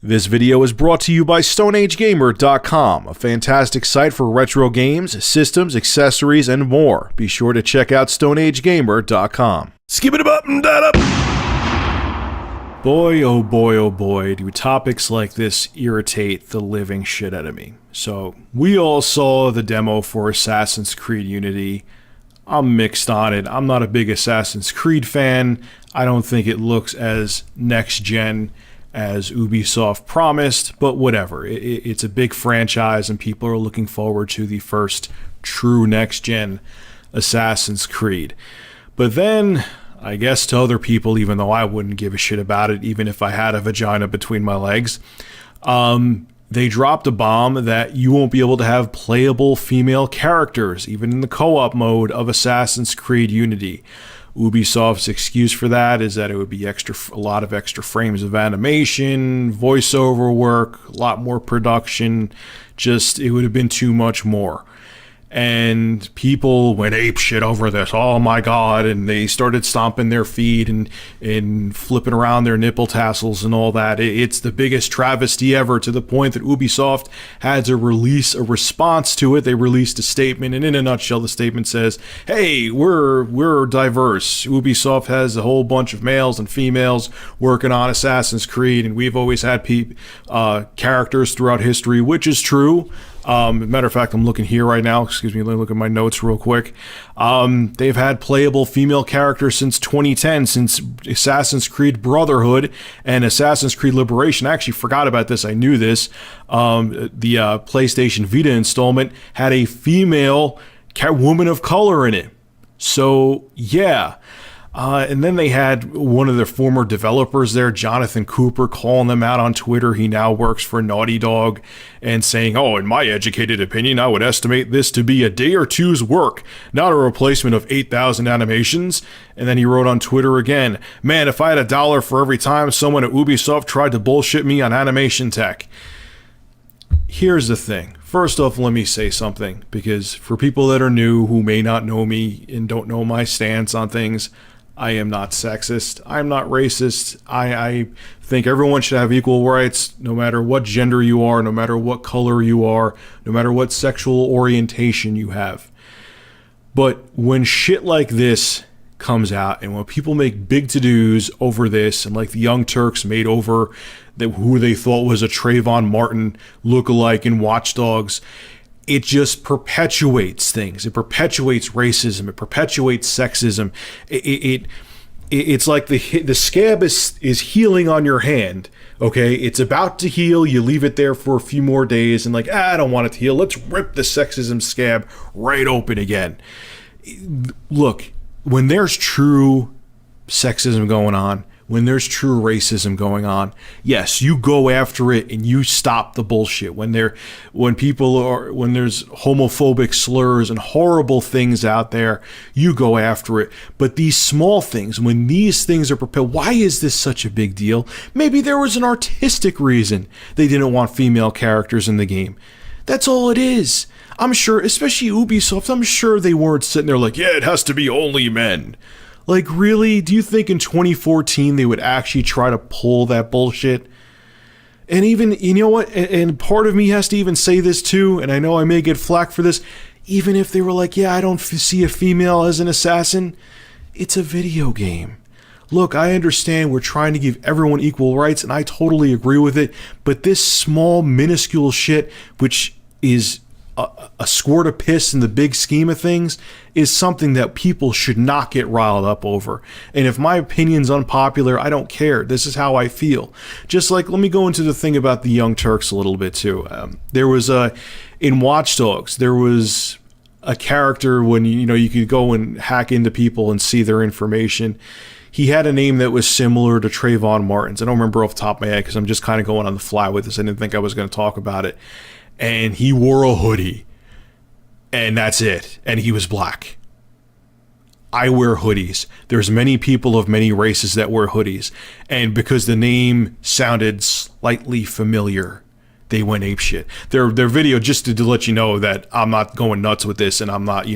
This video is brought to you by StoneAgeGamer.com, a fantastic site for retro games, systems, accessories, and more. Be sure to check out StoneAgeGamer.com. Skip it up and that up! Boy, oh boy, do topics like this irritate the living shit out of me. So, we all saw the demo for Assassin's Creed Unity. I'm mixed on it. I'm not a big Assassin's Creed fan. I don't think it looks as next-gen as Ubisoft promised, but whatever. It's a big franchise and people are looking forward to the first true next-gen Assassin's Creed. But then, I guess to other people, even though I wouldn't give a shit about it, even if I had a vagina between my legs, they dropped a bomb that you won't be able to have playable female characters, even in the co-op mode of Assassin's Creed Unity. Ubisoft's excuse for that is that it would be a lot of extra frames of animation, voiceover work, a lot more production, it would have been too much more. And people went apeshit over this, oh my god, and they started stomping their feet and flipping around their nipple tassels and all that. It's the biggest travesty ever, to the point that Ubisoft had to release a response to it. They released a statement, and in a nutshell, the statement says, hey, we're diverse. Ubisoft has a whole bunch of males and females working on Assassin's Creed, and we've always had characters throughout history, which is true. Matter of fact, I'm looking here right now. Excuse me, let me look at my notes real quick. They've had playable female characters since 2010, since Assassin's Creed Brotherhood and Assassin's Creed Liberation. I actually forgot about this. I knew this. The PlayStation Vita installment had a female woman of color in it. So, yeah. And then they had one of their former developers there, Jonathan Cooper, calling them out on Twitter. He now works for Naughty Dog and saying, oh, in my educated opinion, I would estimate this to be a day or two's work, not a replacement of 8,000 animations. And then he wrote on Twitter again, man, if I had $1 for every time someone at Ubisoft tried to bullshit me on animation tech. Here's the thing. First off, let me say something, because for people that are new who may not know me and don't know my stance on things, I am not sexist. I'm not racist. I think everyone should have equal rights, no matter what gender you are, no matter what color you are, no matter what sexual orientation you have. But when shit like this comes out, and when people make big to-dos over this, and like the Young Turks made over who they thought was a Trayvon Martin lookalike in Watch Dogs, it just perpetuates things. It perpetuates racism. It perpetuates sexism. It's like the scab is healing on your hand. Okay, it's about to heal. You leave it there for a few more days, and like, I don't want it to heal. Let's rip the sexism scab right open again. Look, when there's true sexism going on, when there's true racism going on, yes, you go after it and you stop the bullshit. When there's homophobic slurs and horrible things out there, you go after it. But these small things, when these things are propelled, why is this such a big deal? Maybe there was an artistic reason they didn't want female characters in the game. That's all it is. I'm sure, especially Ubisoft, I'm sure they weren't sitting there like, yeah, it has to be only men. Like, really? Do you think in 2014 they would actually try to pull that bullshit? And even, you know what? And part of me has to even say this too, and I know I may get flack for this. Even if they were like, yeah, I don't see a female as an assassin, it's a video game. Look, I understand we're trying to give everyone equal rights, and I totally agree with it, but this small, minuscule shit, which is a squirt of piss in the big scheme of things, is something that people should not get riled up over. And if my opinion's unpopular, I don't care. This is how I feel. Just like, let me go into the thing about the Young Turks a little bit too. There was in Watch Dogs, there was a character when you could go and hack into people and see their information. He had a name that was similar to Trayvon Martin's. I don't remember off the top of my head because I'm just kind of going on the fly with this. I didn't think I was going to talk about it. And he wore a hoodie. And that's it. And he was black. I wear hoodies. There's many people of many races that wear hoodies. And because the name sounded slightly familiar, they went apeshit. Their video, just to let you know that I'm not going nuts with this, and I'm not,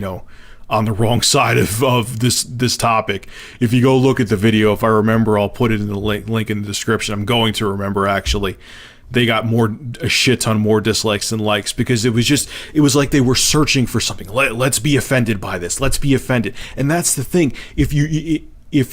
on the wrong side of this topic. If you go look at the video, if I remember, I'll put it in the link in the description. I'm going to remember, actually. They got a shit ton more dislikes than likes, because it was like they were searching for something. Let's be offended by this. Let's be offended. And that's the thing. If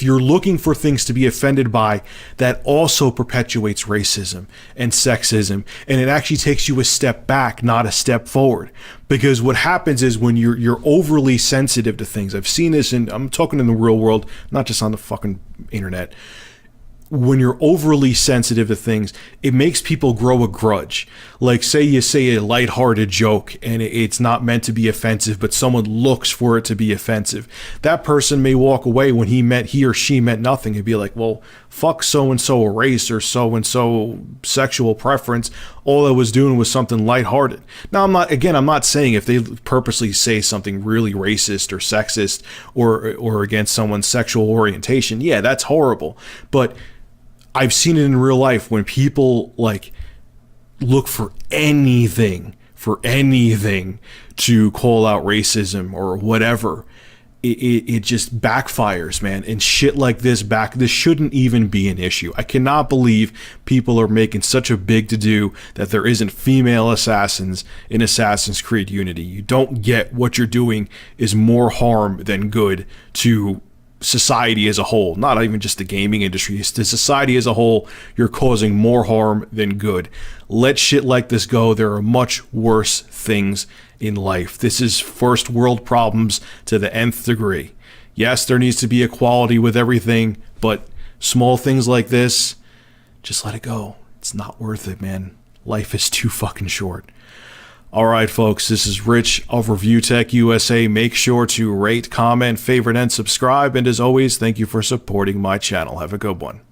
you're looking for things to be offended by, that also perpetuates racism and sexism, and it actually takes you a step back, not a step forward. Because what happens is when you're overly sensitive to things, I've seen this, and I'm talking in the real world, not just on the fucking internet. When you're overly sensitive to things, it makes people grow a grudge. Like, say you say a lighthearted joke and it's not meant to be offensive, but someone looks for it to be offensive. That person may walk away when he or she meant nothing and be like, well, fuck so-and-so race or so-and-so sexual preference. All I was doing was something lighthearted. Now, I'm not saying if they purposely say something really racist or sexist or against someone's sexual orientation, yeah, that's horrible. But I've seen it in real life when people like look for anything to call out racism or whatever. It just backfires, man. And shit like this shouldn't even be an issue. I cannot believe people are making such a big to-do that there isn't female assassins in Assassin's Creed Unity. You don't get what you're doing is more harm than good to society as a whole, not even just the gaming industry. It's to society as a whole. You're causing more harm than good. Let shit like this go. There are much worse things in life. This is first world problems to the nth degree. Yes, there needs to be equality with everything, but small things like this, just let it go. It's not worth it, man. Life is too fucking short. All right, folks, this is Rich of Review Tech USA. Make sure to rate, comment, favorite, and subscribe. And as always, thank you for supporting my channel. Have a good one.